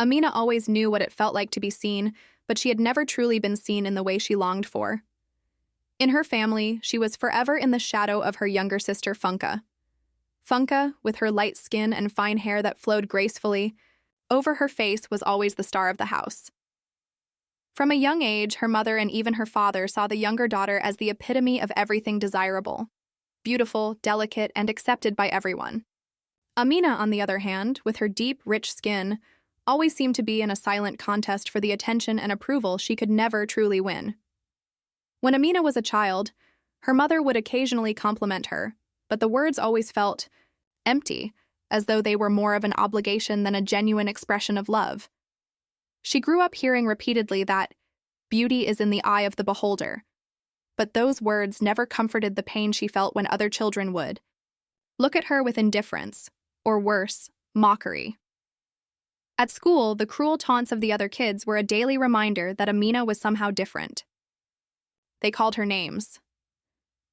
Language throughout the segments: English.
Amina always knew what it felt like to be seen, but she had never truly been seen in the way she longed for. In her family, she was forever in the shadow of her younger sister, Funka. Funka, with her light skin and fine hair that flowed gracefully, over her face was always the star of the house. From a young age, her mother and even her father saw the younger daughter as the epitome of everything desirable, beautiful, delicate, and accepted by everyone. Amina, on the other hand, with her deep, rich skin, always seemed to be in a silent contest for the attention and approval she could never truly win. When Amina was a child, her mother would occasionally compliment her, but the words always felt empty, as though they were more of an obligation than a genuine expression of love. She grew up hearing repeatedly that beauty is in the eye of the beholder, but those words never comforted the pain she felt when other children would look at her with indifference, or worse, mockery. At school, the cruel taunts of the other kids were a daily reminder that Amina was somehow different. They called her names: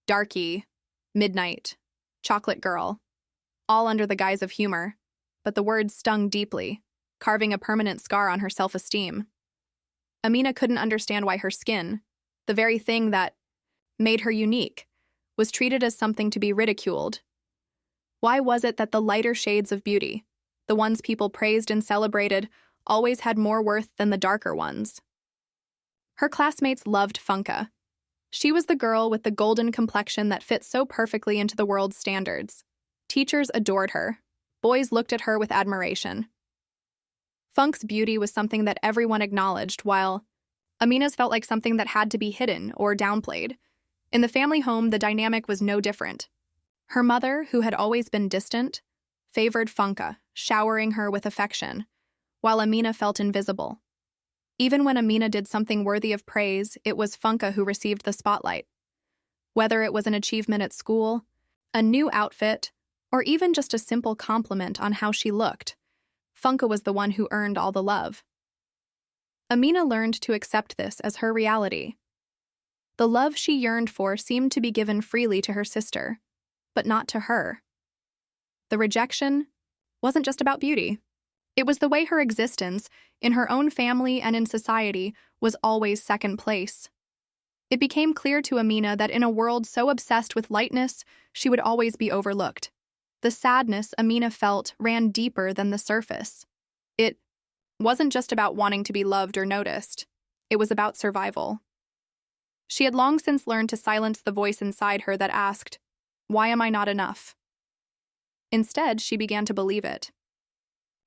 Darky, Midnight, Chocolate Girl, all under the guise of humor, but the words stung deeply, carving a permanent scar on her self-esteem. Amina couldn't understand why her skin, the very thing that made her unique, was treated as something to be ridiculed. Why was it that the lighter shades of beauty, the ones people praised and celebrated, always had more worth than the darker ones? Her classmates loved Funka. She was the girl with the golden complexion that fit so perfectly into the world's standards. Teachers adored her. Boys looked at her with admiration. Funk's beauty was something that everyone acknowledged, while Amina's felt like something that had to be hidden or downplayed. In the family home, the dynamic was no different. Her mother, who had always been distant, favored Funka, showering her with affection, while Amina felt invisible. Even when Amina did something worthy of praise, it was Funka who received the spotlight. Whether it was an achievement at school, a new outfit, or even just a simple compliment on how she looked, Funka was the one who earned all the love. Amina learned to accept this as her reality. The love she yearned for seemed to be given freely to her sister, but not to her. The rejection wasn't just about beauty. It was the way her existence, in her own family and in society, was always second place. It became clear to Amina that in a world so obsessed with lightness, she would always be overlooked. The sadness Amina felt ran deeper than the surface. It wasn't just about wanting to be loved or noticed. It was about survival. She had long since learned to silence the voice inside her that asked, "Why am I not enough?" Instead, she began to believe it.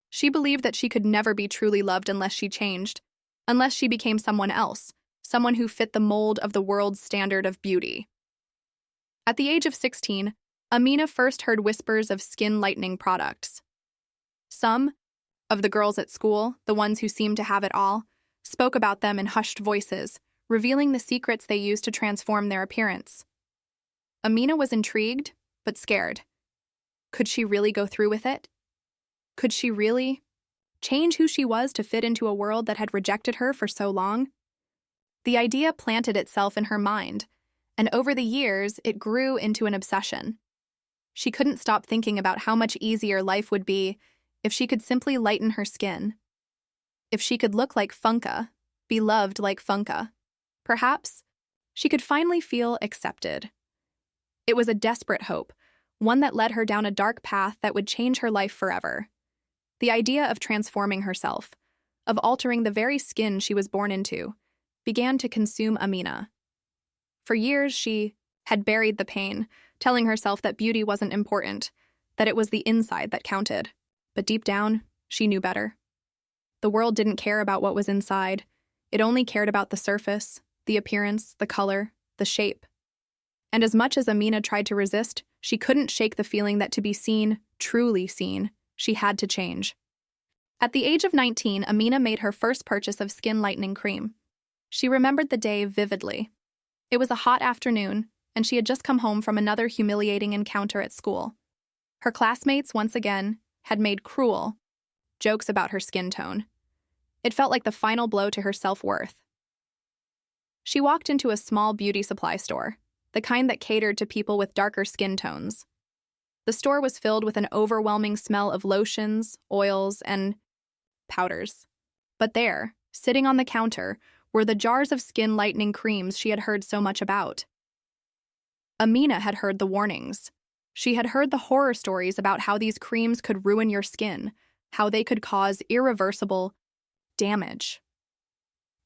She believed that she could never be truly loved unless she changed, unless she became someone else, someone who fit the mold of the world's standard of beauty. At the age of 16, Amina first heard whispers of skin-lightening products. Some of the girls at school, the ones who seemed to have it all, spoke about them in hushed voices, revealing the secrets they used to transform their appearance. Amina was intrigued, but scared. Could she really go through with it? Could she really change who she was to fit into a world that had rejected her for so long? The idea planted itself in her mind, and over the years, it grew into an obsession. She couldn't stop thinking about how much easier life would be if she could simply lighten her skin. If she could look like Funka, be loved like Funka, perhaps she could finally feel accepted. It was a desperate hope, one that led her down a dark path that would change her life forever. The idea of transforming herself, of altering the very skin she was born into, began to consume Amina. For years, she had buried the pain, telling herself that beauty wasn't important, that it was the inside that counted. But deep down, she knew better. The world didn't care about what was inside. It only cared about the surface, the appearance, the color, the shape. And as much as Amina tried to resist, she couldn't shake the feeling that to be seen, truly seen, she had to change. At the age of 19, Amina made her first purchase of skin lightening cream. She remembered the day vividly. It was a hot afternoon, and she had just come home from another humiliating encounter at school. Her classmates, once again, had made cruel jokes about her skin tone. It felt like the final blow to her self-worth. She walked into a small beauty supply store, the kind that catered to people with darker skin tones. The store was filled with an overwhelming smell of lotions, oils, and powders. But there, sitting on the counter, were the jars of skin-lightening creams she had heard so much about. Amina had heard the warnings. She had heard the horror stories about how these creams could ruin your skin, how they could cause irreversible damage.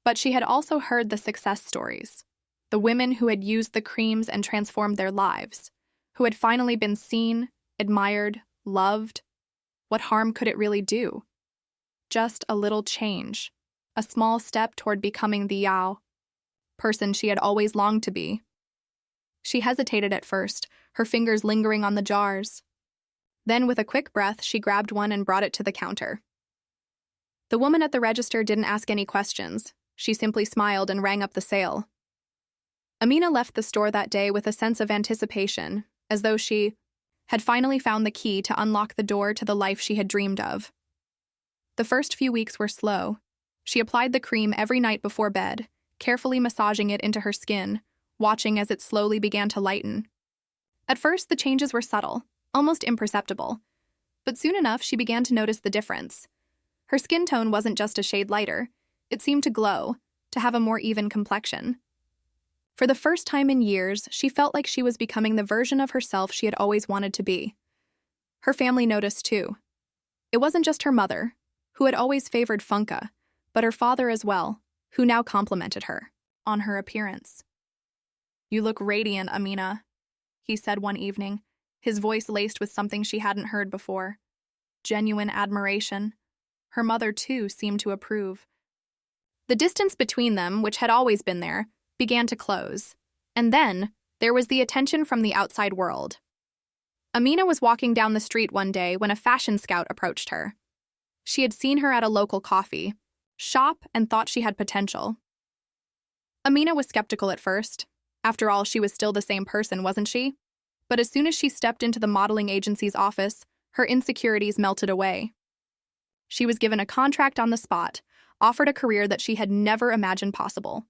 But she had also heard the success stories, the women who had used the creams and transformed their lives, who had finally been seen, admired, loved. What harm could it really do? Just a little change, a small step toward becoming the person she had always longed to be. She hesitated at first, her fingers lingering on the jars. Then, with a quick breath, she grabbed one and brought it to the counter. The woman at the register didn't ask any questions. She simply smiled and rang up the sale. Amina left the store that day with a sense of anticipation, as though she had finally found the key to unlock the door to the life she had dreamed of. The first few weeks were slow. She applied the cream every night before bed, carefully massaging it into her skin, watching as it slowly began to lighten. At first, the changes were subtle, almost imperceptible, but soon enough she began to notice the difference. Her skin tone wasn't just a shade lighter, it seemed to glow, to have a more even complexion. For the first time in years, she felt like she was becoming the version of herself she had always wanted to be. Her family noticed too. It wasn't just her mother, who had always favored Funka, but her father as well, who now complimented her on her appearance. "You look radiant, Amina," he said one evening, his voice laced with something she hadn't heard before. Genuine admiration. Her mother, too, seemed to approve. The distance between them, which had always been there, began to close. And then, there was the attention from the outside world. Amina was walking down the street one day when a fashion scout approached her. She had seen her at a local coffee shop and thought she had potential. Amina was skeptical at first. After all, she was still the same person, wasn't she? But as soon as she stepped into the modeling agency's office, her insecurities melted away. She was given a contract on the spot, offered a career that she had never imagined possible.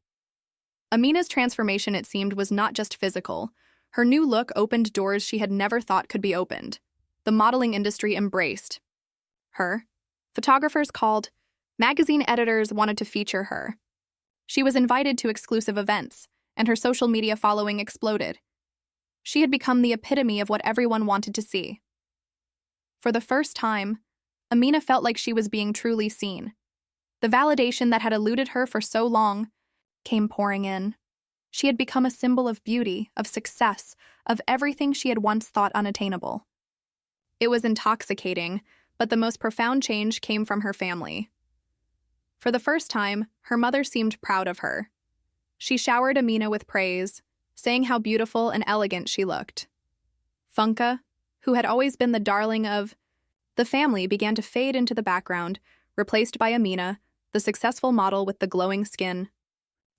Amina's transformation, it seemed, was not just physical. Her new look opened doors she had never thought could be opened. The modeling industry embraced her. Photographers called. Magazine editors wanted to feature her. She was invited to exclusive events, and her social media following exploded. She had become the epitome of what everyone wanted to see. For the first time, Amina felt like she was being truly seen. The validation that had eluded her for so long came pouring in. She had become a symbol of beauty, of success, of everything she had once thought unattainable. It was intoxicating, but the most profound change came from her family. For the first time, her mother seemed proud of her. She showered Amina with praise, saying how beautiful and elegant she looked. Funka, who had always been the darling of the family, began to fade into the background, replaced by Amina, the successful model with the glowing skin.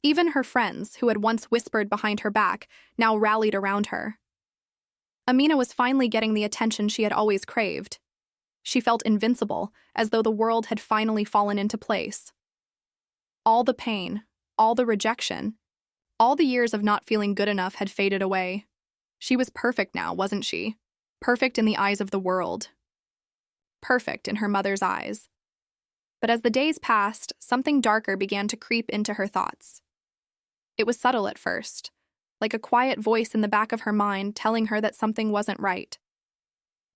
Even her friends, who had once whispered behind her back, now rallied around her. Amina was finally getting the attention she had always craved. She felt invincible, as though the world had finally fallen into place. All the pain, all the rejection, all the years of not feeling good enough had faded away. She was perfect now, wasn't she? Perfect in the eyes of the world. Perfect in her mother's eyes. But as the days passed, something darker began to creep into her thoughts. It was subtle at first, like a quiet voice in the back of her mind telling her that something wasn't right.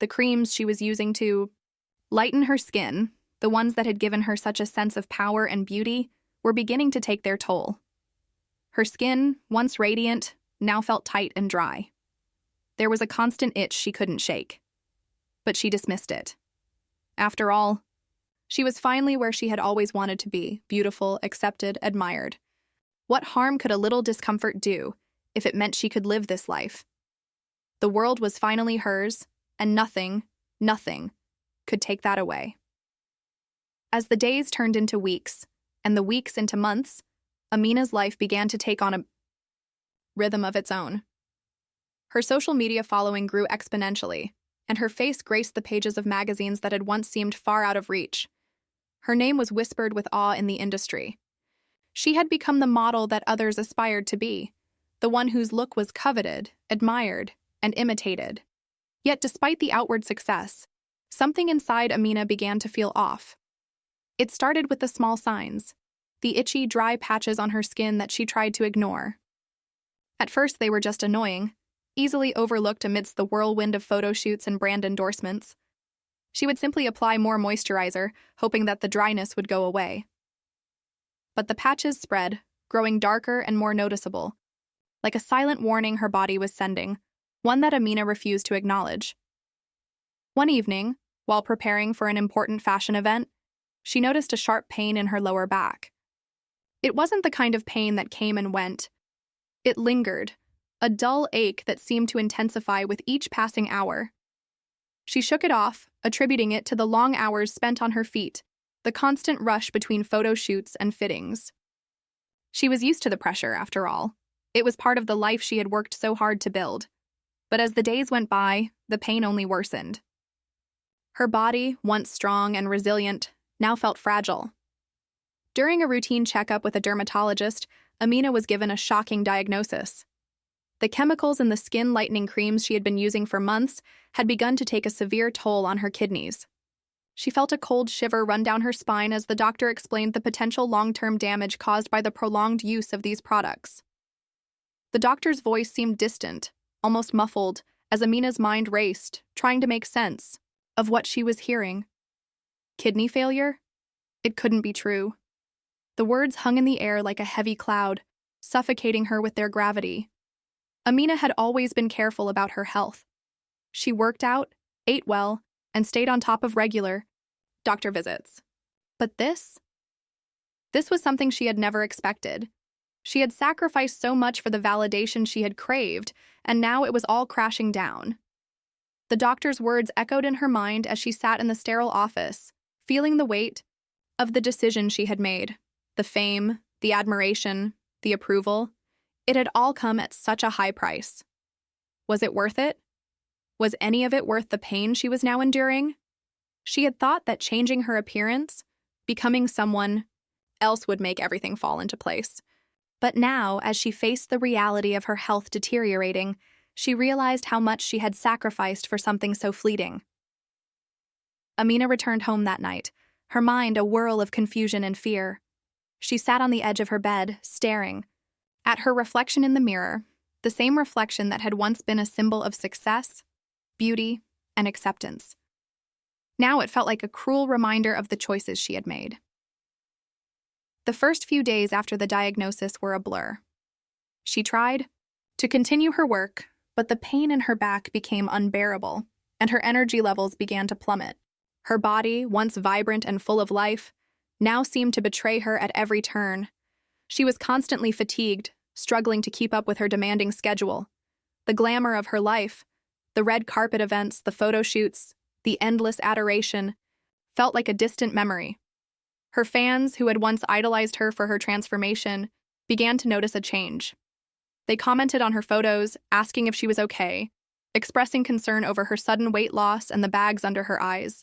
The creams she was using to lighten her skin, the ones that had given her such a sense of power and beauty, were beginning to take their toll. Her skin, once radiant, now felt tight and dry. There was a constant itch she couldn't shake. But she dismissed it. After all, she was finally where she had always wanted to be, beautiful, accepted, admired. What harm could a little discomfort do if it meant she could live this life? The world was finally hers, and nothing could take that away. As the days turned into weeks, and the weeks into months, Amina's life began to take on a rhythm of its own. Her social media following grew exponentially, and her face graced the pages of magazines that had once seemed far out of reach. Her name was whispered with awe in the industry. She had become the model that others aspired to be, the one whose look was coveted, admired, and imitated. Yet despite the outward success, something inside Amina began to feel off. It started with the small signs, the itchy, dry patches on her skin that she tried to ignore. At first, they were just annoying, easily overlooked amidst the whirlwind of photo shoots and brand endorsements. She would simply apply more moisturizer, hoping that the dryness would go away. But the patches spread, growing darker and more noticeable, like a silent warning her body was sending, one that Amina refused to acknowledge. One evening, while preparing for an important fashion event, she noticed a sharp pain in her lower back. It wasn't the kind of pain that came and went. It lingered, a dull ache that seemed to intensify with each passing hour. She shook it off, attributing it to the long hours spent on her feet, the constant rush between photo shoots and fittings. She was used to the pressure, after all. It was part of the life she had worked so hard to build. But as the days went by, the pain only worsened. Her body, once strong and resilient, now felt fragile. During a routine checkup with a dermatologist, Amina was given a shocking diagnosis. The chemicals in the skin-lightening creams she had been using for months had begun to take a severe toll on her kidneys. She felt a cold shiver run down her spine as the doctor explained the potential long-term damage caused by the prolonged use of these products. The doctor's voice seemed distant, almost muffled, as Amina's mind raced, trying to make sense of what she was hearing. Kidney failure? It couldn't be true. The words hung in the air like a heavy cloud, suffocating her with their gravity. Amina had always been careful about her health. She worked out, ate well, and stayed on top of regular doctor visits. But this was something she had never expected. She had sacrificed so much for the validation she had craved, and now it was all crashing down. The doctor's words echoed in her mind as she sat in the sterile office, feeling the weight of the decision she had made. The fame, the admiration, the approval. It had all come at such a high price. Was it worth it? Was any of it worth the pain she was now enduring? She had thought that changing her appearance, becoming someone else would make everything fall into place. But now, as she faced the reality of her health deteriorating, she realized how much she had sacrificed for something so fleeting. Amina returned home that night, her mind a whirl of confusion and fear. She sat on the edge of her bed, staring at her reflection in the mirror, the same reflection that had once been a symbol of success, beauty, and acceptance. Now it felt like a cruel reminder of the choices she had made. The first few days after the diagnosis were a blur. She tried to continue her work, but the pain in her back became unbearable, and her energy levels began to plummet. Her body, once vibrant and full of life, now seemed to betray her at every turn. She was constantly fatigued, struggling to keep up with her demanding schedule. The glamour of her life, the red carpet events, the photo shoots, the endless adoration, felt like a distant memory. Her fans, who had once idolized her for her transformation, began to notice a change. They commented on her photos, asking if she was okay, expressing concern over her sudden weight loss and the bags under her eyes.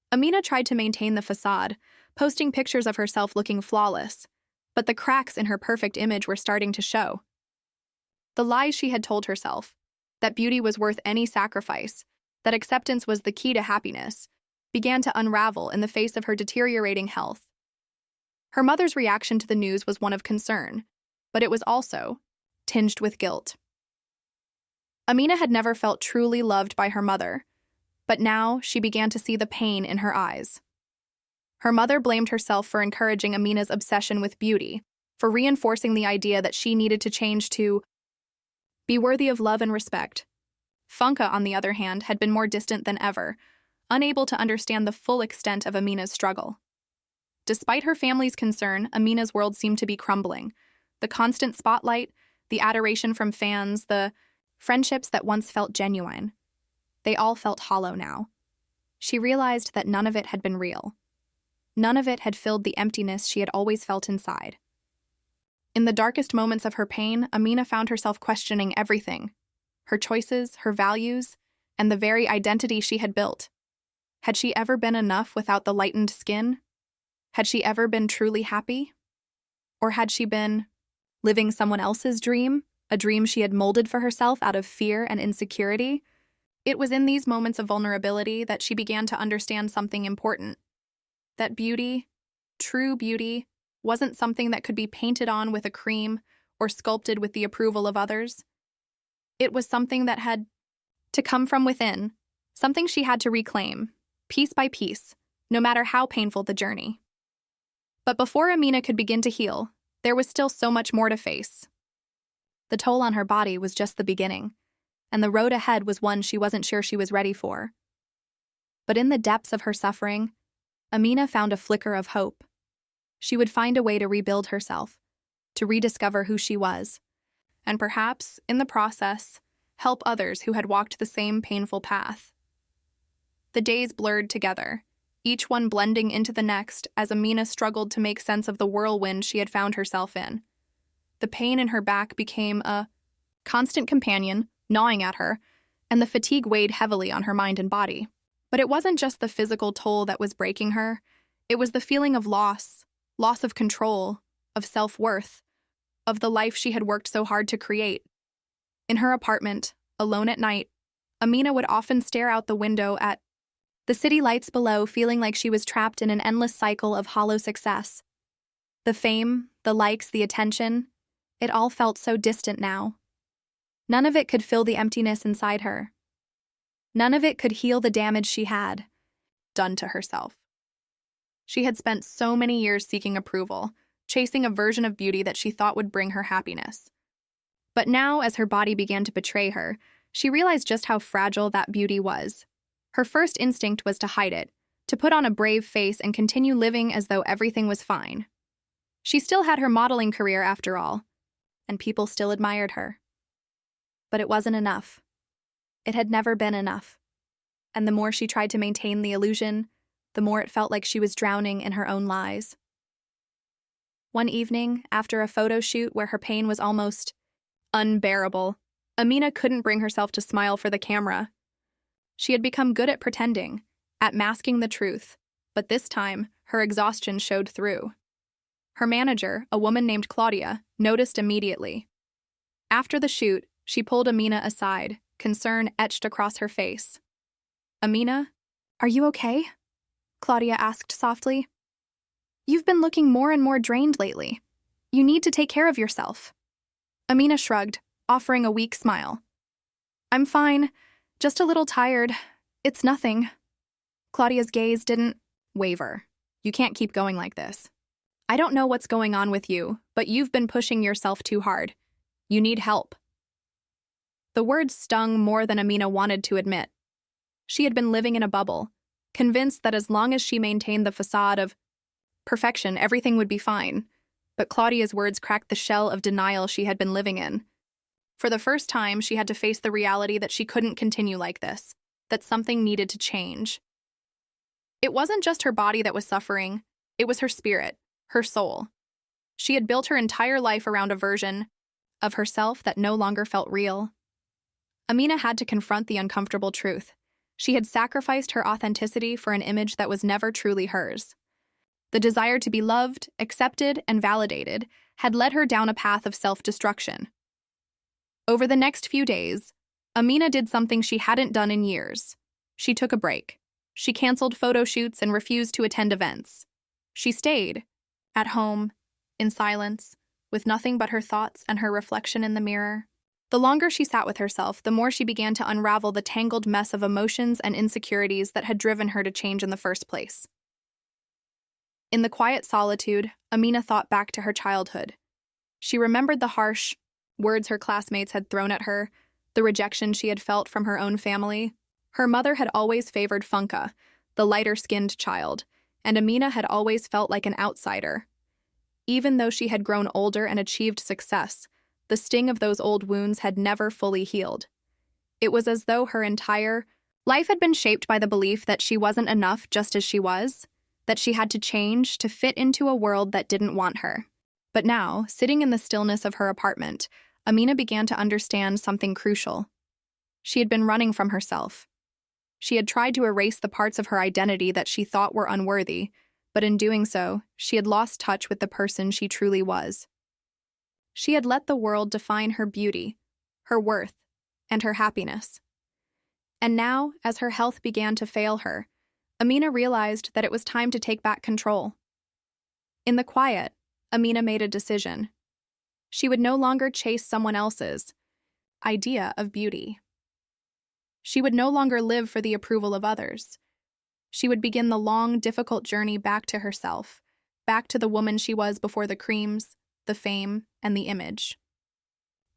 Amina tried to maintain the facade, posting pictures of herself looking flawless, but the cracks in her perfect image were starting to show. The lies she had told herself, that beauty was worth any sacrifice, that acceptance was the key to happiness, began to unravel in the face of her deteriorating health. Her mother's reaction to the news was one of concern, but it was also tinged with guilt. Amina had never felt truly loved by her mother, but now she began to see the pain in her eyes. Her mother blamed herself for encouraging Amina's obsession with beauty, for reinforcing the idea that she needed to change to be worthy of love and respect. Funka, on the other hand, had been more distant than ever, unable to understand the full extent of Amina's struggle. Despite her family's concern, Amina's world seemed to be crumbling. The constant spotlight, the adoration from fans, the friendships that once felt genuine. They all felt hollow now. She realized that none of it had been real. None of it had filled the emptiness she had always felt inside. In the darkest moments of her pain, Amina found herself questioning everything. Her choices, her values, and the very identity she had built. Had she ever been enough without the lightened skin? Had she ever been truly happy? Or had she been living someone else's dream, a dream she had molded for herself out of fear and insecurity? It was in these moments of vulnerability that she began to understand something important. That beauty, True beauty wasn't something that could be painted on with a cream or sculpted with the approval of others. It was something that had to come from within, something she had to reclaim, piece by piece, no matter how painful the journey. But before Amina could begin to heal, there was still so much more to face. The toll on her body was just the beginning, and the road ahead was one she wasn't sure she was ready for. But in the depths of her suffering, Amina found a flicker of hope. She would find a way to rebuild herself, to rediscover who she was, and perhaps, in the process, help others who had walked the same painful path. The days blurred together, each one blending into the next as Amina struggled to make sense of the whirlwind she had found herself in. The pain in her back became a constant companion, gnawing at her, and the fatigue weighed heavily on her mind and body. But it wasn't just the physical toll that was breaking her. It was the feeling of loss of control, of self-worth, of the life she had worked so hard to create. In her apartment, alone at night, Amina would often stare out the window at the city lights below, feeling like she was trapped in an endless cycle of hollow success. The fame, the likes, the attention, it all felt so distant now. None of it could fill the emptiness inside her. None of it could heal the damage she had done to herself. She had spent so many years seeking approval, chasing a version of beauty that she thought would bring her happiness. But now, as her body began to betray her, she realized just how fragile that beauty was. Her first instinct was to hide it, to put on a brave face and continue living as though everything was fine. She still had her modeling career after all, and people still admired her. But it wasn't enough. It had never been enough. And the more she tried to maintain the illusion, the more it felt like she was drowning in her own lies. One evening, after a photo shoot where her pain was almost unbearable, Amina couldn't bring herself to smile for the camera. She had become good at pretending, at masking the truth, but this time, her exhaustion showed through. Her manager, a woman named Claudia, noticed immediately. After the shoot, she pulled Amina aside, concern etched across her face. "Amina, are you okay?" Claudia asked softly. "You've been looking more and more drained lately. You need to take care of yourself." Amina shrugged, offering a weak smile. "I'm fine, just a little tired. It's nothing." Claudia's gaze didn't waver. "You can't keep going like this. I don't know what's going on with you, but you've been pushing yourself too hard. You need help." The words stung more than Amina wanted to admit. She had been living in a bubble, convinced that as long as she maintained the facade of perfection, everything would be fine. But Claudia's words cracked the shell of denial she had been living in. For the first time, she had to face the reality that she couldn't continue like this, that something needed to change. It wasn't just her body that was suffering, it was her spirit, her soul. She had built her entire life around a version of herself that no longer felt real. Amina had to confront the uncomfortable truth. She had sacrificed her authenticity for an image that was never truly hers. The desire to be loved, accepted, and validated had led her down a path of self-destruction. Over the next few days, Amina did something she hadn't done in years. She took a break. She canceled photo shoots and refused to attend events. She stayed, at home, in silence, with nothing but her thoughts and her reflection in the mirror. The longer she sat with herself, the more she began to unravel the tangled mess of emotions and insecurities that had driven her to change in the first place. In the quiet solitude, Amina thought back to her childhood. She remembered the harsh words her classmates had thrown at her, the rejection she had felt from her own family. Her mother had always favored Funka, the lighter-skinned child, and Amina had always felt like an outsider. Even though she had grown older and achieved success, the sting of those old wounds had never fully healed. It was as though her entire life had been shaped by the belief that she wasn't enough just as she was, that she had to change to fit into a world that didn't want her. But now, sitting in the stillness of her apartment, Amina began to understand something crucial. She had been running from herself. She had tried to erase the parts of her identity that she thought were unworthy, but in doing so, she had lost touch with the person she truly was. She had let the world define her beauty, her worth, and her happiness. And now, as her health began to fail her, Amina realized that it was time to take back control. In the quiet, Amina made a decision. She would no longer chase someone else's idea of beauty. She would no longer live for the approval of others. She would begin the long, difficult journey back to herself, back to the woman she was before the creams, the fame, and the image.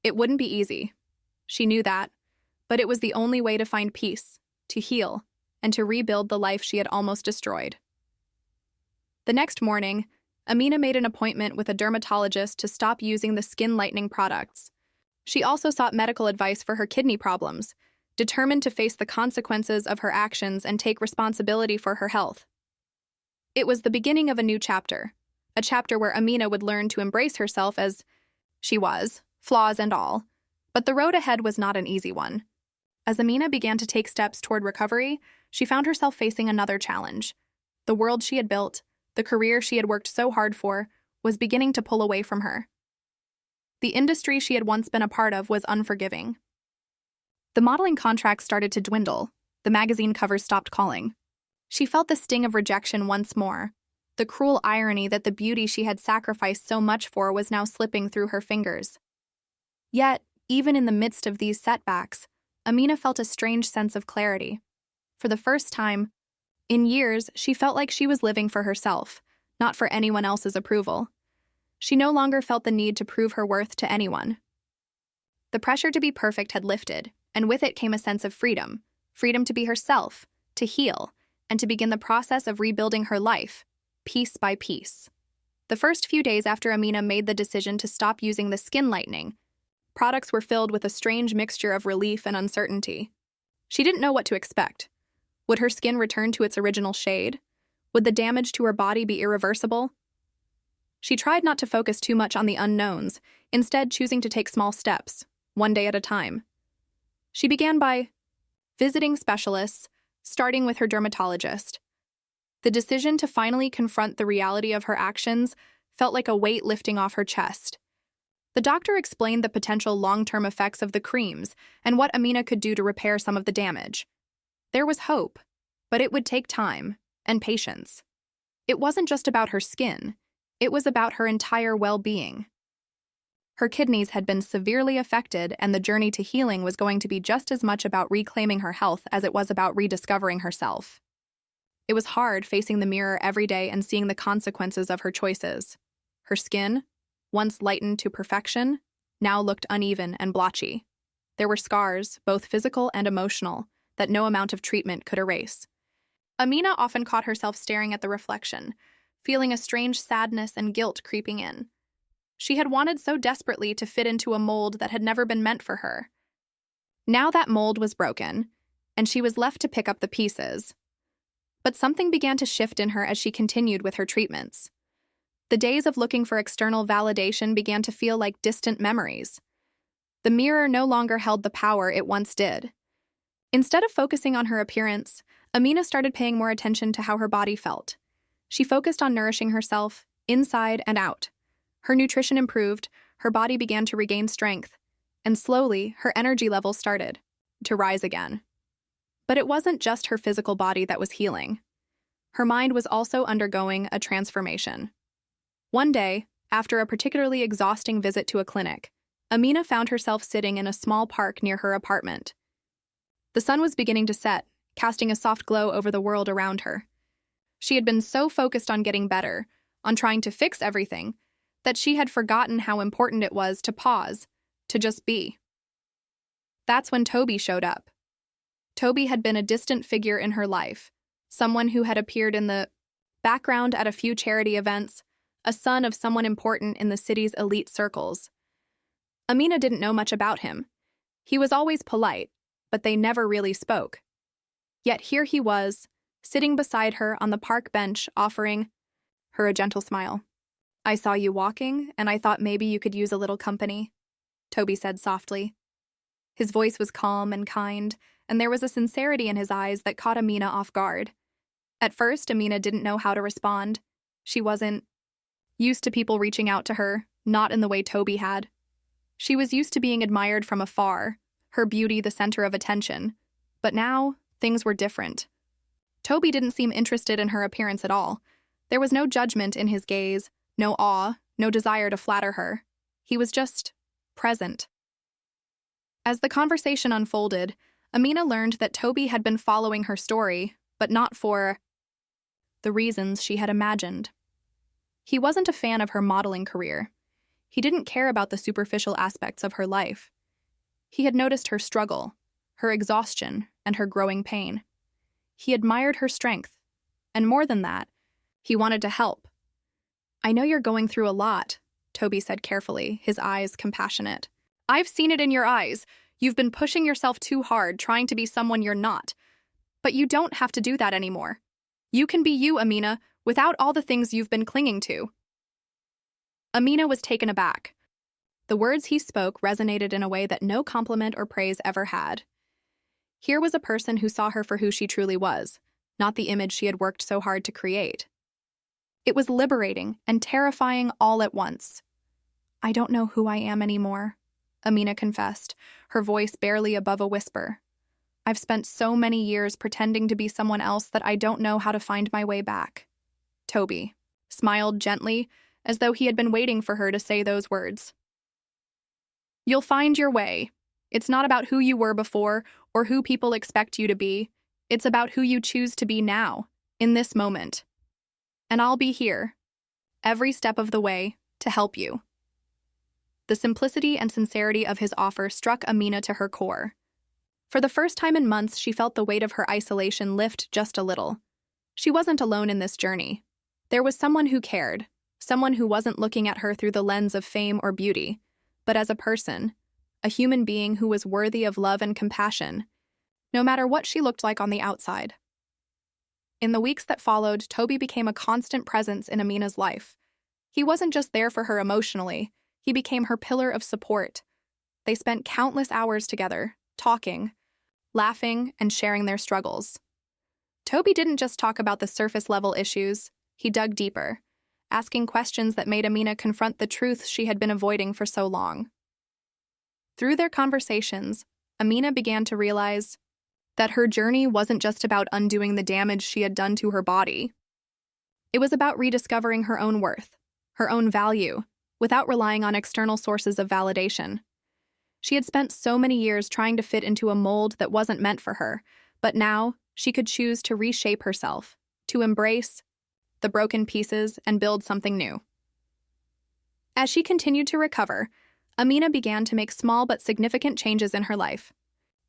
It wouldn't be easy. She knew that, but it was the only way to find peace, to heal, and to rebuild the life she had almost destroyed. The next morning, Amina made an appointment with a dermatologist to stop using the skin-lightening products. She also sought medical advice for her kidney problems, determined to face the consequences of her actions and take responsibility for her health. It was the beginning of a new chapter, a chapter where Amina would learn to embrace herself as she was, flaws and all. But the road ahead was not an easy one. As Amina began to take steps toward recovery, she found herself facing another challenge. The world she had built, the career she had worked so hard for, was beginning to pull away from her. The industry she had once been a part of was unforgiving. The modeling contracts started to dwindle. The magazine covers stopped calling. She felt the sting of rejection once more, the cruel irony that the beauty she had sacrificed so much for was now slipping through her fingers. Yet, even in the midst of these setbacks, Amina felt a strange sense of clarity. For the first time in years, she felt like she was living for herself, not for anyone else's approval. She no longer felt the need to prove her worth to anyone. The pressure to be perfect had lifted, and with it came a sense of freedom. Freedom to be herself, to heal, and to begin the process of rebuilding her life, piece by piece. The first few days after Amina made the decision to stop using the skin lightening, products were filled with a strange mixture of relief and uncertainty. She didn't know what to expect. Would her skin return to its original shade? Would the damage to her body be irreversible? She tried not to focus too much on the unknowns, instead choosing to take small steps, one day at a time. She began by visiting specialists, starting with her dermatologist. The decision to finally confront the reality of her actions felt like a weight lifting off her chest. The doctor explained the potential long-term effects of the creams and what Amina could do to repair some of the damage. There was hope, but it would take time and patience. It wasn't just about her skin, it was about her entire well-being. Her kidneys had been severely affected, and the journey to healing was going to be just as much about reclaiming her health as it was about rediscovering herself. It was hard facing the mirror every day and seeing the consequences of her choices. Her skin, once lightened to perfection, now looked uneven and blotchy. There were scars, both physical and emotional, that no amount of treatment could erase. Amina often caught herself staring at the reflection, feeling a strange sadness and guilt creeping in. She had wanted so desperately to fit into a mold that had never been meant for her. Now that mold was broken, and she was left to pick up the pieces. But something began to shift in her as she continued with her treatments. The days of looking for external validation began to feel like distant memories. The mirror no longer held the power it once did. Instead of focusing on her appearance, Amina started paying more attention to how her body felt. She focused on nourishing herself, inside and out. Her nutrition improved, her body began to regain strength, and slowly, her energy levels started to rise again. But it wasn't just her physical body that was healing. Her mind was also undergoing a transformation. One day, after a particularly exhausting visit to a clinic, Amina found herself sitting in a small park near her apartment. The sun was beginning to set, casting a soft glow over the world around her. She had been so focused on getting better, on trying to fix everything, that she had forgotten how important it was to pause, to just be. That's when Toby showed up. Toby had been a distant figure in her life, someone who had appeared in the background at a few charity events, a son of someone important in the city's elite circles. Amina didn't know much about him. He was always polite, but they never really spoke. Yet here he was, sitting beside her on the park bench, offering her a gentle smile. "I saw you walking, and I thought maybe you could use a little company," Toby said softly. His voice was calm and kind, and there was a sincerity in his eyes that caught Amina off guard. At first, Amina didn't know how to respond. She wasn't used to people reaching out to her, not in the way Toby had. She was used to being admired from afar, her beauty the center of attention. But now, things were different. Toby didn't seem interested in her appearance at all. There was no judgment in his gaze, No awe, no desire to flatter her. He was just present. As the conversation unfolded, Amina learned that Toby had been following her story, but not for the reasons she had imagined. He wasn't a fan of her modeling career. He didn't care about the superficial aspects of her life. He had noticed her struggle, her exhaustion, and her growing pain. He admired her strength, and more than that, he wanted to help. "I know you're going through a lot," Toby said carefully, his eyes compassionate. "I've seen it in your eyes. You've been pushing yourself too hard, trying to be someone you're not. But you don't have to do that anymore. You can be you, Amina, without all the things you've been clinging to." Amina was taken aback. The words he spoke resonated in a way that no compliment or praise ever had. Here was a person who saw her for who she truly was, not the image she had worked so hard to create. It was liberating and terrifying all at once. "I don't know who I am anymore," Amina confessed, her voice barely above a whisper. "I've spent so many years pretending to be someone else that I don't know how to find my way back." Toby smiled gently, as though he had been waiting for her to say those words. "You'll find your way. It's not about who you were before or who people expect you to be. It's about who you choose to be now, in this moment. And I'll be here, every step of the way, to help you." The simplicity and sincerity of his offer struck Amina to her core. For the first time in months, she felt the weight of her isolation lift just a little. She wasn't alone in this journey. There was someone who cared, someone who wasn't looking at her through the lens of fame or beauty, but as a person, a human being who was worthy of love and compassion, no matter what she looked like on the outside. In the weeks that followed, Toby became a constant presence in Amina's life. He wasn't just there for her emotionally, he became her pillar of support. They spent countless hours together, talking, laughing, and sharing their struggles. Toby didn't just talk about the surface-level issues, he dug deeper, asking questions that made Amina confront the truth she had been avoiding for so long. Through their conversations, Amina began to realize that her journey wasn't just about undoing the damage she had done to her body. It was about rediscovering her own worth, her own value, without relying on external sources of validation. She had spent so many years trying to fit into a mold that wasn't meant for her, but now she could choose to reshape herself, to embrace the broken pieces and build something new. As she continued to recover, Amina began to make small but significant changes in her life.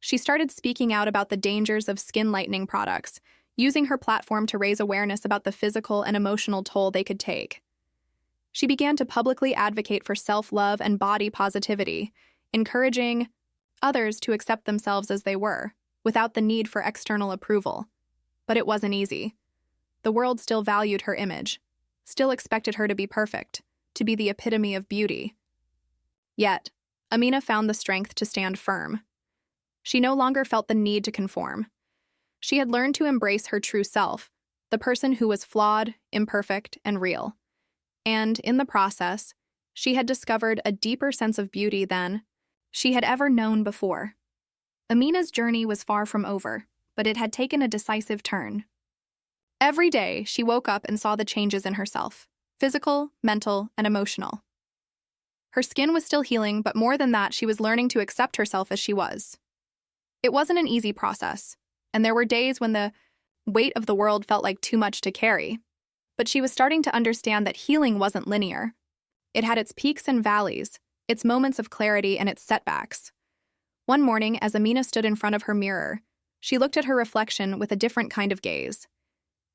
She started speaking out about the dangers of skin lightening products, using her platform to raise awareness about the physical and emotional toll they could take. She began to publicly advocate for self-love and body positivity, encouraging others to accept themselves as they were, without the need for external approval. But it wasn't easy. The world still valued her image, still expected her to be perfect, to be the epitome of beauty. Yet, Amina found the strength to stand firm. She no longer felt the need to conform. She had learned to embrace her true self, the person who was flawed, imperfect, and real. And, in the process, she had discovered a deeper sense of beauty than she had ever known before. Amina's journey was far from over, but it had taken a decisive turn. Every day, she woke up and saw the changes in herself, physical, mental, and emotional. Her skin was still healing, but more than that, she was learning to accept herself as she was. It wasn't an easy process, and there were days when the weight of the world felt like too much to carry. But she was starting to understand that healing wasn't linear. It had its peaks and valleys, its moments of clarity and its setbacks. One morning, as Amina stood in front of her mirror, she looked at her reflection with a different kind of gaze.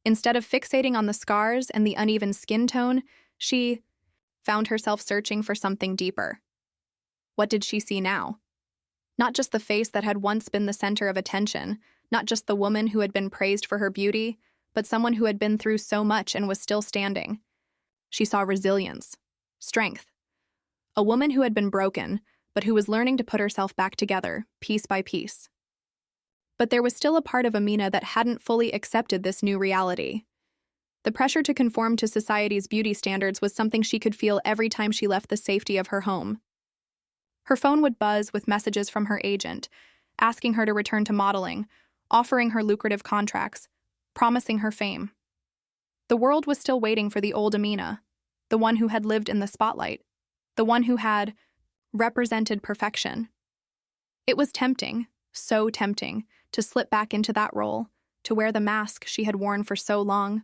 Instead of fixating on the scars and the uneven skin tone, she found herself searching for something deeper. What did she see now? Not just the face that had once been the center of attention, not just the woman who had been praised for her beauty, but someone who had been through so much and was still standing. She saw resilience, strength. A woman who had been broken, but who was learning to put herself back together, piece by piece. But there was still a part of Amina that hadn't fully accepted this new reality. The pressure to conform to society's beauty standards was something she could feel every time she left the safety of her home. Her phone would buzz with messages from her agent, asking her to return to modeling, offering her lucrative contracts, promising her fame. The world was still waiting for the old Amina, the one who had lived in the spotlight, the one who had represented perfection. It was tempting, so tempting, to slip back into that role, to wear the mask she had worn for so long.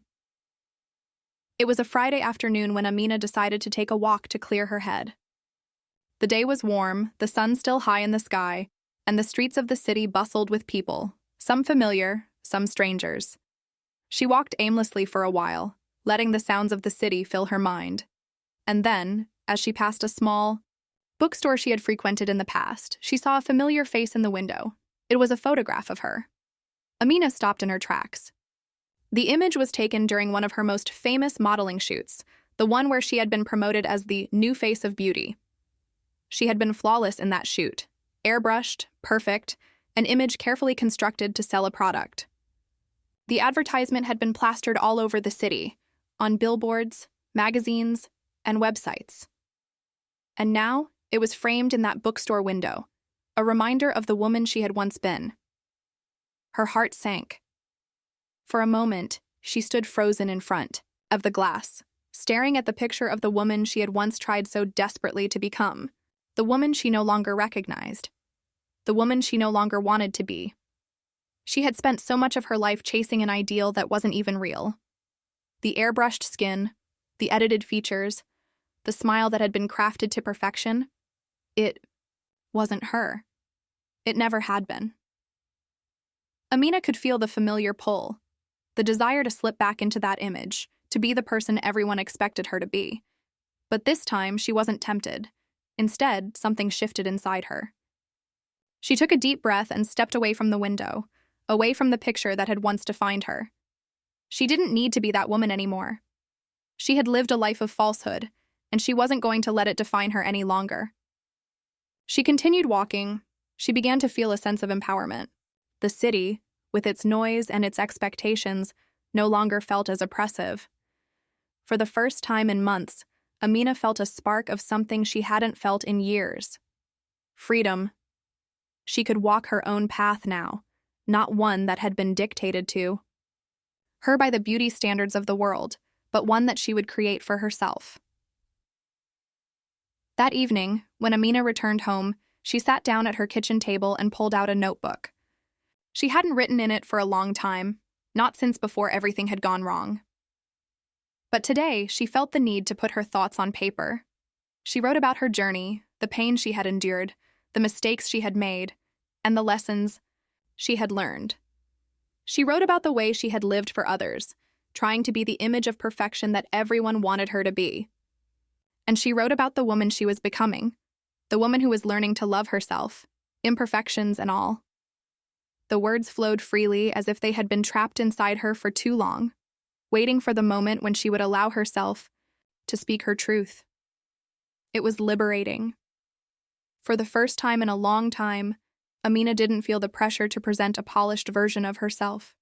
It was a Friday afternoon when Amina decided to take a walk to clear her head. The day was warm, the sun still high in the sky, and the streets of the city bustled with people, some familiar, some strangers. She walked aimlessly for a while, letting the sounds of the city fill her mind. And then, as she passed a small bookstore she had frequented in the past, she saw a familiar face in the window. It was a photograph of her. Amina stopped in her tracks. The image was taken during one of her most famous modeling shoots, the one where she had been promoted as the new face of beauty. She had been flawless in that shoot, airbrushed, perfect, an image carefully constructed to sell a product. The advertisement had been plastered all over the city, on billboards, magazines, and websites. And now, it was framed in that bookstore window, a reminder of the woman she had once been. Her heart sank. For a moment, she stood frozen in front of the glass, staring at the picture of the woman she had once tried so desperately to become, the woman she no longer recognized, the woman she no longer wanted to be. She had spent so much of her life chasing an ideal that wasn't even real. The airbrushed skin, the edited features, the smile that had been crafted to perfection, it wasn't her. It never had been. Amina could feel the familiar pull, the desire to slip back into that image, to be the person everyone expected her to be. But this time, she wasn't tempted. Instead, something shifted inside her. She took a deep breath and stepped away from the window, away from the picture that had once defined her. She didn't need to be that woman anymore. She had lived a life of falsehood, and she wasn't going to let it define her any longer. She continued walking. She began to feel a sense of empowerment. The city, with its noise and its expectations, no longer felt as oppressive. For the first time in months, Amina felt a spark of something she hadn't felt in years. Freedom. She could walk her own path now, not one that had been dictated to her by the beauty standards of the world, but one that she would create for herself. That evening, when Amina returned home, she sat down at her kitchen table and pulled out a notebook. She hadn't written in it for a long time, not since before everything had gone wrong. But today, she felt the need to put her thoughts on paper. She wrote about her journey, the pain she had endured, the mistakes she had made, and the lessons she had learned. She wrote about the way she had lived for others, trying to be the image of perfection that everyone wanted her to be. And she wrote about the woman she was becoming, the woman who was learning to love herself, imperfections and all. The words flowed freely as if they had been trapped inside her for too long, waiting for the moment when she would allow herself to speak her truth. It was liberating. For the first time in a long time, Amina didn't feel the pressure to present a polished version of herself.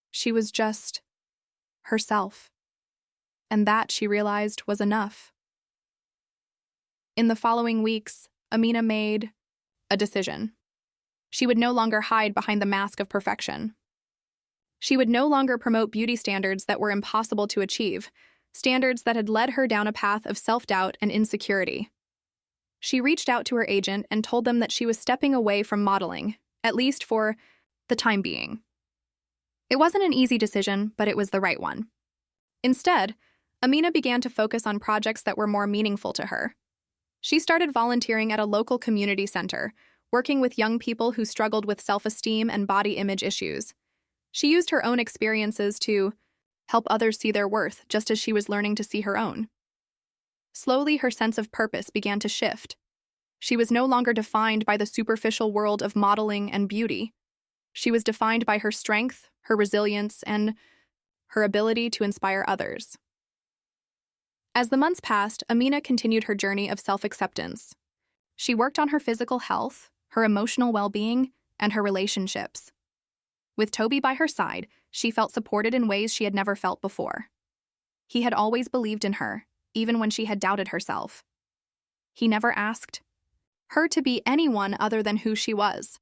She was just herself. And that, she realized, was enough. In the following weeks, Amina made a decision. She would no longer hide behind the mask of perfection. She would no longer promote beauty standards that were impossible to achieve, standards that had led her down a path of self-doubt and insecurity. She reached out to her agent and told them that she was stepping away from modeling, at least for the time being. It wasn't an easy decision, but it was the right one. Instead, Amina began to focus on projects that were more meaningful to her. She started volunteering at a local community center, working with young people who struggled with self-esteem and body image issues. She used her own experiences to help others see their worth, just as she was learning to see her own. Slowly, her sense of purpose began to shift. She was no longer defined by the superficial world of modeling and beauty. She was defined by her strength, her resilience, and her ability to inspire others. As the months passed, Amina continued her journey of self-acceptance. She worked on her physical health, her emotional well-being, and her relationships. With Toby by her side, she felt supported in ways she had never felt before. He had always believed in her, even when she had doubted herself. He never asked her to be anyone other than who she was.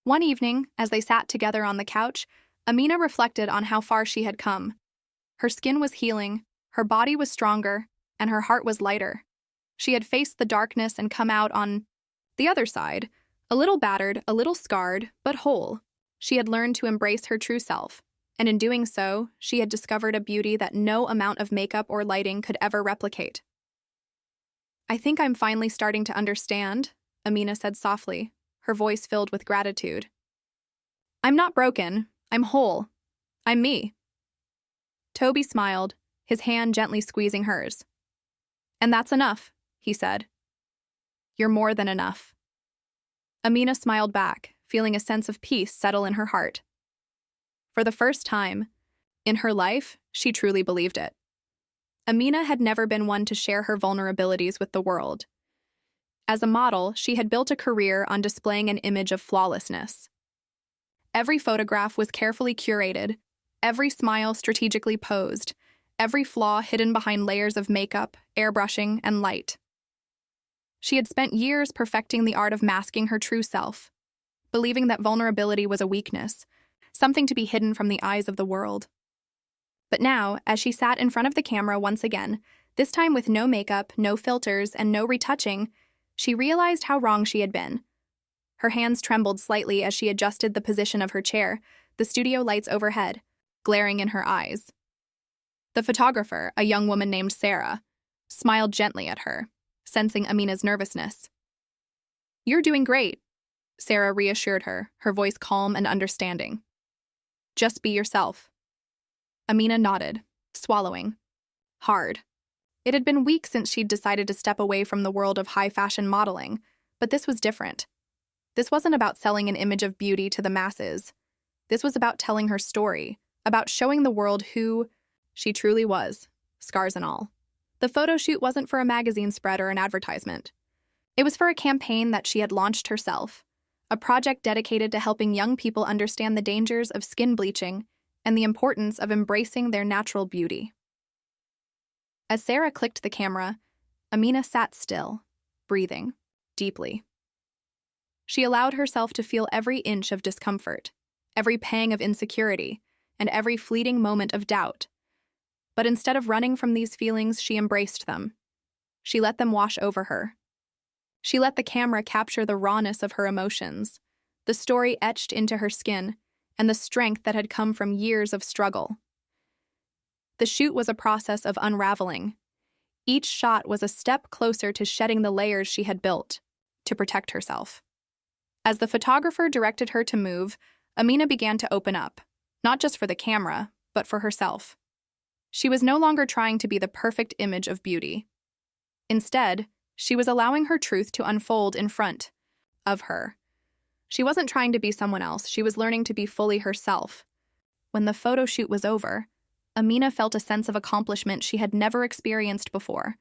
One evening, as they sat together on the couch, Amina reflected on how far she had come. Her skin was healing, Her body was stronger, and her heart was lighter. She had faced the darkness and come out on the other side, a little battered, a little scarred, but whole. She had learned to embrace her true self, and in doing so, she had discovered a beauty that no amount of makeup or lighting could ever replicate. "I think I'm finally starting to understand," Amina said softly, her voice filled with gratitude. "I'm not broken. I'm whole. I'm me." Toby smiled, his hand gently squeezing hers. "And that's enough," he said. "You're more than enough." Amina smiled back, feeling a sense of peace settle in her heart. For the first time in her life, she truly believed it. Amina had never been one to share her vulnerabilities with the world. As a model, she had built a career on displaying an image of flawlessness. Every photograph was carefully curated, every smile strategically posed, every flaw hidden behind layers of makeup, airbrushing, and light. She had spent years perfecting the art of masking her true self, believing that vulnerability was a weakness, something to be hidden from the eyes of the world. But now, as she sat in front of the camera once again, this time with no makeup, no filters, and no retouching, she realized how wrong she had been. Her hands trembled slightly as she adjusted the position of her chair, the studio lights overhead, glaring in her eyes. The photographer, a young woman named Sarah, smiled gently at her, sensing Amina's nervousness. "You're doing great," Sarah reassured her, her voice calm and understanding. "Just be yourself." Amina nodded, swallowing hard. It had been weeks since she'd decided to step away from the world of high-fashion modeling, but this was different. This wasn't about selling an image of beauty to the masses. This was about telling her story, about showing the world who she truly was, scars and all. The photo shoot wasn't for a magazine spread or an advertisement. It was for a campaign that she had launched herself, a project dedicated to helping young people understand the dangers of skin bleaching and the importance of embracing their natural beauty. As Sarah clicked the camera, Amina sat still, breathing deeply. She allowed herself to feel every inch of discomfort, every pang of insecurity, and every fleeting moment of doubt. But instead of running from these feelings, she embraced them. She let them wash over her. She let the camera capture the rawness of her emotions, the story etched into her skin, and the strength that had come from years of struggle. The shoot was a process of unraveling. Each shot was a step closer to shedding the layers she had built to protect herself. As the photographer directed her to move, Amina began to open up, not just for the camera, but for herself. She was no longer trying to be the perfect image of beauty. Instead, she was allowing her truth to unfold in front of her. She wasn't trying to be someone else, she was learning to be fully herself. When the photo shoot was over, Amina felt a sense of accomplishment she had never experienced before.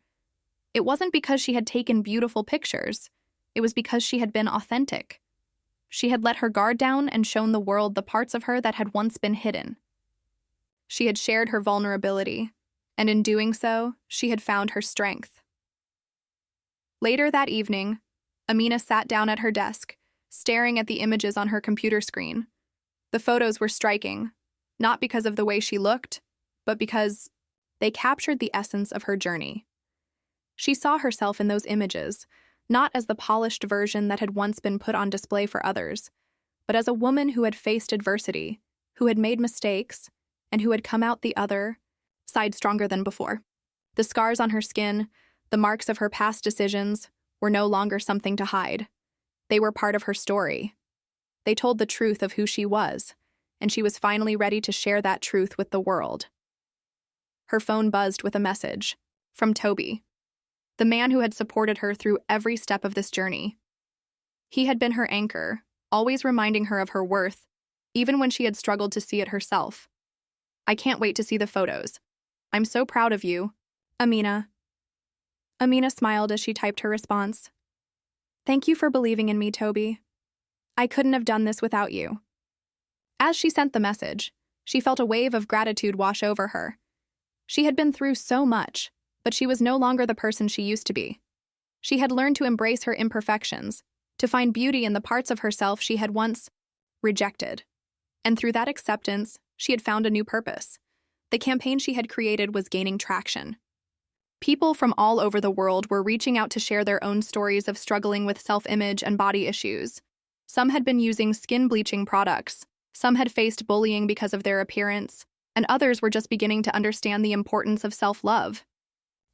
It wasn't because she had taken beautiful pictures, it was because she had been authentic. She had let her guard down and shown the world the parts of her that had once been hidden. She had shared her vulnerability, and in doing so, she had found her strength. Later that evening, Amina sat down at her desk, staring at the images on her computer screen. The photos were striking, not because of the way she looked, but because they captured the essence of her journey. She saw herself in those images, not as the polished version that had once been put on display for others, but as a woman who had faced adversity, who had made mistakes, and who had come out the other side stronger than before. The scars on her skin, the marks of her past decisions, were no longer something to hide. They were part of her story. They told the truth of who she was, and she was finally ready to share that truth with the world. Her phone buzzed with a message from Toby, the man who had supported her through every step of this journey. He had been her anchor, always reminding her of her worth, even when she had struggled to see it herself. "I can't wait to see the photos. I'm so proud of you, Amina." Amina smiled as she typed her response. "Thank you for believing in me, Toby. I couldn't have done this without you." As she sent the message, she felt a wave of gratitude wash over her. She had been through so much, but she was no longer the person she used to be. She had learned to embrace her imperfections, to find beauty in the parts of herself she had once rejected. And through that acceptance, she had found a new purpose, The campaign she had created was gaining traction. People from all over the world were reaching out to share their own stories of struggling with self-image and body issues. Some had been using skin bleaching products, some had faced bullying because of their appearance, and others were just beginning to understand the importance of self-love.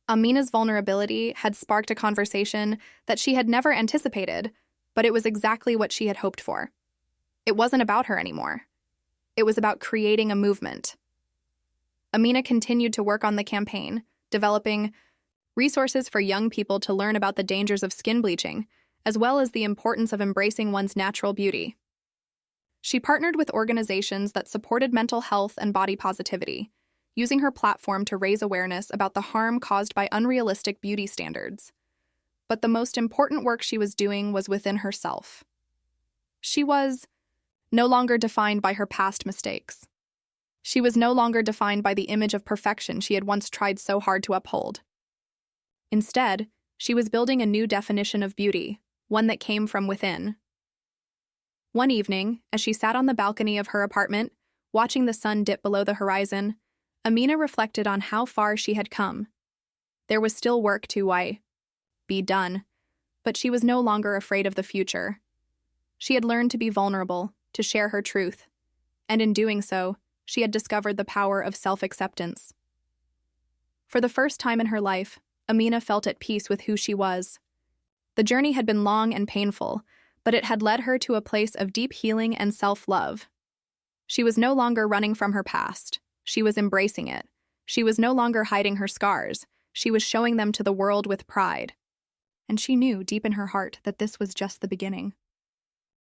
Amina's vulnerability had sparked a conversation that she had never anticipated, but it was exactly what she had hoped for. It wasn't about her anymore. It was about creating a movement. Amina continued to work on the campaign, developing resources for young people to learn about the dangers of skin bleaching, as well as the importance of embracing one's natural beauty. She partnered with organizations that supported mental health and body positivity, using her platform to raise awareness about the harm caused by unrealistic beauty standards. But the most important work she was doing was within herself. She was no longer defined by her past mistakes. She was no longer defined by the image of perfection she had once tried so hard to uphold. Instead, she was building a new definition of beauty, one that came from within. One evening, as she sat on the balcony of her apartment, watching the sun dip below the horizon, Amina reflected on how far she had come. There was still work to be done, but she was no longer afraid of the future. She had learned to be vulnerable, to share her truth, and in doing so, she had discovered the power of self-acceptance. For the first time in her life, Amina felt at peace with who she was. The journey had been long and painful, but it had led her to a place of deep healing and self-love. She was no longer running from her past. She was embracing it. She was no longer hiding her scars. She was showing them to the world with pride. And she knew deep in her heart that this was just the beginning.